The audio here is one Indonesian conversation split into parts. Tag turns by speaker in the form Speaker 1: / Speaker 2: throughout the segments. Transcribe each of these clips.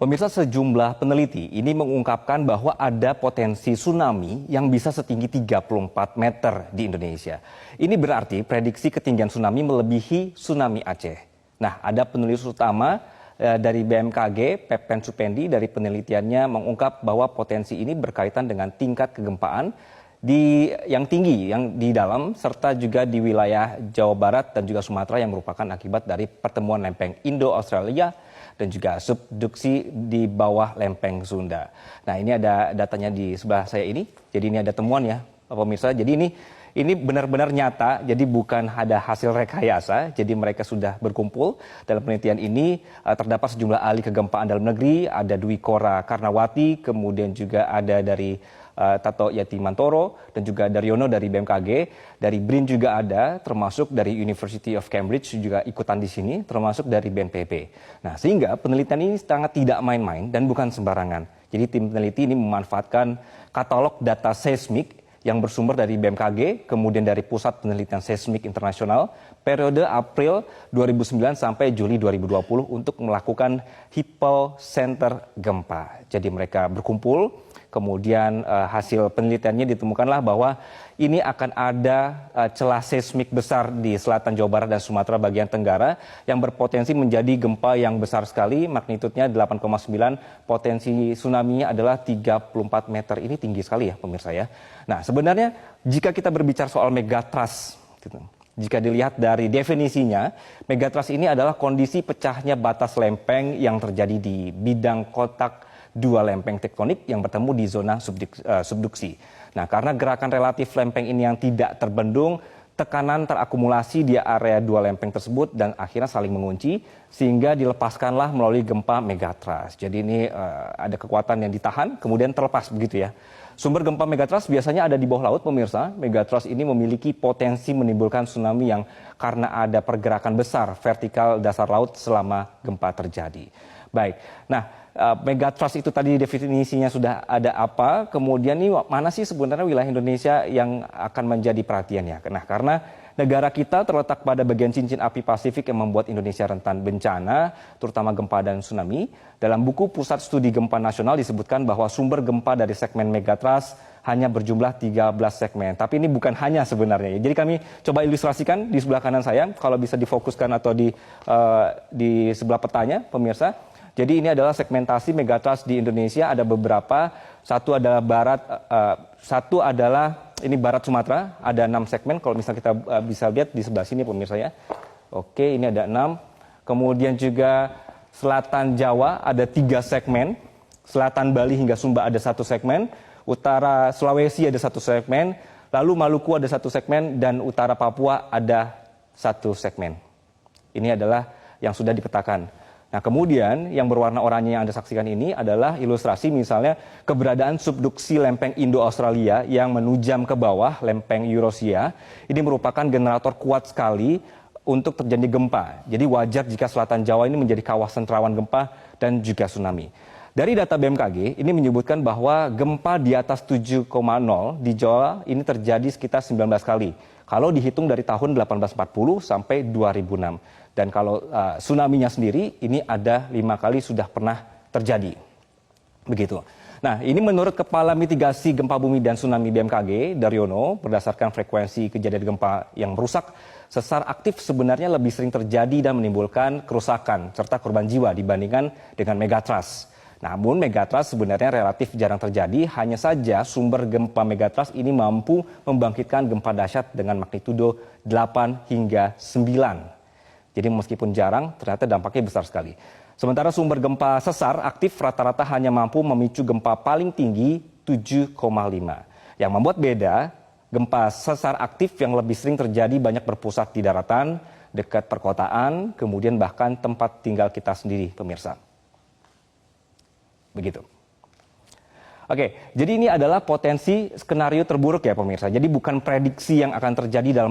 Speaker 1: Pemirsa, sejumlah peneliti ini mengungkapkan bahwa ada potensi tsunami yang bisa setinggi 34 meter di Indonesia. Ini berarti prediksi ketinggian tsunami melebihi tsunami Aceh. Nah, ada penulis utama dari BMKG, Pepen Supendi, dari penelitiannya mengungkap bahwa potensi ini berkaitan dengan tingkat kegempaan yang tinggi, yang di dalam, serta juga di wilayah Jawa Barat dan juga Sumatera yang merupakan akibat dari pertemuan lempeng Indo-Australia dan juga subduksi di bawah lempeng Sunda. Nah, ini ada datanya di sebelah saya ini. Jadi ini ada temuan ya, pemirsa. Jadi ini benar-benar nyata, jadi bukan ada hasil rekayasa. Jadi mereka sudah berkumpul dalam penelitian ini. Terdapat sejumlah ahli kegempaan dalam negeri, ada Dwi Kora Karnawati, kemudian juga ada dari Tato Yatimantoro, dan juga Daryono dari BMKG, dari BRIN juga ada, termasuk dari University of Cambridge juga ikutan di sini, termasuk dari BNPB. Nah, sehingga penelitian ini sangat tidak main-main dan bukan sembarangan. Jadi tim peneliti ini memanfaatkan katalog data seismik yang bersumber dari BMKG, kemudian dari Pusat Penelitian Seismik Internasional, periode April 2009 sampai Juli 2020 untuk melakukan hypocenter gempa. Jadi mereka berkumpul, kemudian hasil penelitiannya ditemukanlah bahwa ini akan ada celah seismik besar di selatan Jawa Barat dan Sumatera bagian Tenggara yang berpotensi menjadi gempa yang besar sekali, magnitudenya 8,9, potensi tsunami-nya adalah 34 meter. Ini tinggi sekali ya pemirsa ya. Nah, sebenarnya jika kita berbicara soal megatrust, jika dilihat dari definisinya, megatrust ini adalah kondisi pecahnya batas lempeng yang terjadi di bidang kotak dua lempeng tektonik yang bertemu di zona subduksi. Nah, karena gerakan relatif lempeng ini yang tidak terbendung, tekanan terakumulasi di area dua lempeng tersebut dan akhirnya saling mengunci sehingga dilepaskanlah melalui gempa megatrust. Jadi ini ada kekuatan yang ditahan kemudian terlepas begitu ya. Sumber gempa megatrust biasanya ada di bawah laut pemirsa. Megatrust ini memiliki potensi menimbulkan tsunami yang karena ada pergerakan besar vertikal dasar laut selama gempa terjadi. Baik, nah megatrust itu tadi definisinya sudah ada apa, kemudian ini mana sih sebenarnya wilayah Indonesia yang akan menjadi perhatiannya? Nah, karena negara kita terletak pada bagian cincin api Pasifik yang membuat Indonesia rentan bencana, terutama gempa dan tsunami. Dalam buku Pusat Studi Gempa Nasional disebutkan bahwa sumber gempa dari segmen megatrust hanya berjumlah 13 segmen. Tapi ini bukan hanya sebenarnya. Jadi kami coba ilustrasikan di sebelah kanan saya, kalau bisa difokuskan atau di sebelah petanya, pemirsa. Jadi ini adalah segmentasi megatrust di Indonesia, ada beberapa. Satu adalah ini barat Sumatera, ada 6 segmen. Kalau misalnya kita bisa lihat di sebelah sini pemirsa ya. Oke, ini ada 6. Kemudian juga selatan Jawa ada 3 segmen. Selatan Bali hingga Sumba ada 1 segmen. Utara Sulawesi ada 1 segmen. Lalu Maluku ada 1 segmen dan utara Papua ada 1 segmen. Ini adalah yang sudah dipetakan. Nah, kemudian yang berwarna oranye yang Anda saksikan ini adalah ilustrasi misalnya keberadaan subduksi lempeng Indo-Australia yang menujam ke bawah lempeng Eurasia. Ini merupakan generator kuat sekali untuk terjadi gempa. Jadi wajar jika selatan Jawa ini menjadi kawasan rawan gempa dan juga tsunami. Dari data BMKG ini menyebutkan bahwa gempa di atas 7,0 di Jawa ini terjadi sekitar 19 kali. Kalau dihitung dari tahun 1840 sampai 2006. Dan kalau tsunami-nya sendiri ini ada 5 kali sudah pernah terjadi. Begitu. Nah, ini menurut Kepala Mitigasi Gempa Bumi dan Tsunami BMKG, Daryono, berdasarkan frekuensi kejadian gempa yang merusak, sesar aktif sebenarnya lebih sering terjadi dan menimbulkan kerusakan serta korban jiwa dibandingkan dengan megatrust. Namun megatrust sebenarnya relatif jarang terjadi, hanya saja sumber gempa megatrust ini mampu membangkitkan gempa dahsyat dengan magnitudo 8 hingga 9. Jadi meskipun jarang, ternyata dampaknya besar sekali. Sementara sumber gempa sesar aktif rata-rata hanya mampu memicu gempa paling tinggi 7,5. Yang membuat beda, gempa sesar aktif yang lebih sering terjadi banyak berpusat di daratan, dekat perkotaan, kemudian bahkan tempat tinggal kita sendiri, pemirsa. Begitu. Oke, jadi ini adalah potensi skenario terburuk ya pemirsa. Jadi bukan prediksi yang akan terjadi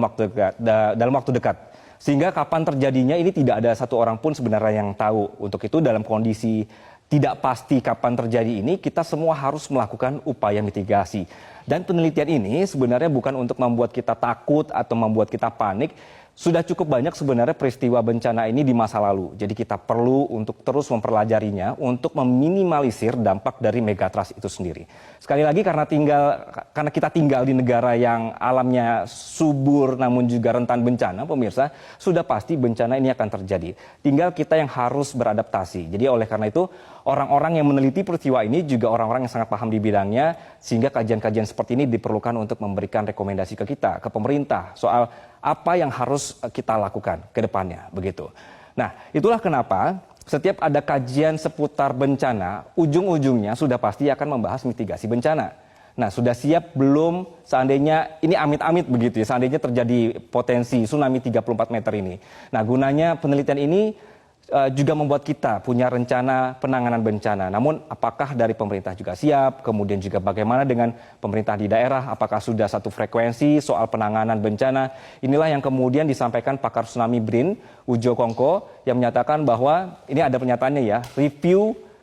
Speaker 1: dalam waktu dekat. Sehingga kapan terjadinya ini tidak ada satu orang pun sebenarnya yang tahu. Untuk itu dalam kondisi tidak pasti kapan terjadi ini, kita semua harus melakukan upaya mitigasi. Dan penelitian ini sebenarnya bukan untuk membuat kita takut atau membuat kita panik. Sudah cukup banyak sebenarnya peristiwa bencana ini di masa lalu. Jadi kita perlu untuk terus mempelajarinya untuk meminimalisir dampak dari megatrust itu sendiri. Sekali lagi karena kita tinggal di negara yang alamnya subur namun juga rentan bencana, pemirsa, sudah pasti bencana ini akan terjadi. Tinggal kita yang harus beradaptasi. Jadi oleh karena itu orang-orang yang meneliti peristiwa ini juga orang-orang yang sangat paham di bidangnya, sehingga kajian-kajian seperti ini diperlukan untuk memberikan rekomendasi ke kita, ke pemerintah soal apa yang harus kita lakukan ke depannya, begitu. Nah, itulah kenapa setiap ada kajian seputar bencana, ujung-ujungnya sudah pasti akan membahas mitigasi bencana. Nah, sudah siap belum seandainya ini amit-amit begitu ya, seandainya terjadi potensi tsunami 34 meter ini. Nah, gunanya penelitian ini juga membuat kita punya rencana penanganan bencana. Namun apakah dari pemerintah juga siap, kemudian juga bagaimana dengan pemerintah di daerah, apakah sudah satu frekuensi soal penanganan bencana. Inilah yang kemudian disampaikan pakar tsunami BRIN, Ujo Kongko, yang menyatakan bahwa ini ada pernyataannya ya,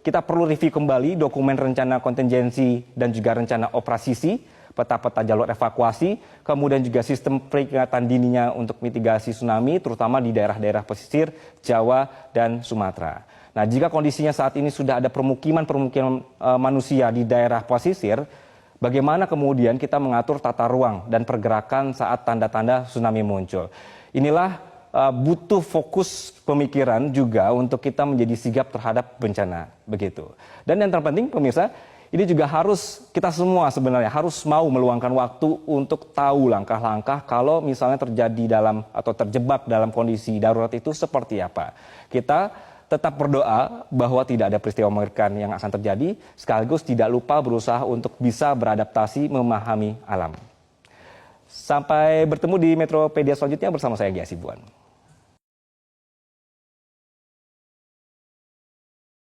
Speaker 1: kita perlu review kembali dokumen rencana kontingensi dan juga rencana operasi, peta-peta jalur evakuasi, kemudian juga sistem peringatan dininya untuk mitigasi tsunami, terutama di daerah-daerah pesisir Jawa dan Sumatera. Nah, jika kondisinya saat ini sudah ada permukiman manusia di daerah pesisir, bagaimana kemudian kita mengatur tata ruang dan pergerakan saat tanda-tanda tsunami muncul? Inilah butuh fokus pemikiran juga untuk kita menjadi sigap terhadap bencana, begitu. Dan yang terpenting, pemirsa, ini juga harus kita semua sebenarnya harus mau meluangkan waktu untuk tahu langkah-langkah kalau misalnya terjadi atau terjebak dalam kondisi darurat itu seperti apa. Kita tetap berdoa bahwa tidak ada peristiwa mengerikan yang akan terjadi, sekaligus tidak lupa berusaha untuk bisa beradaptasi memahami alam. Sampai bertemu di Metropedia selanjutnya bersama saya Gia Sibuan.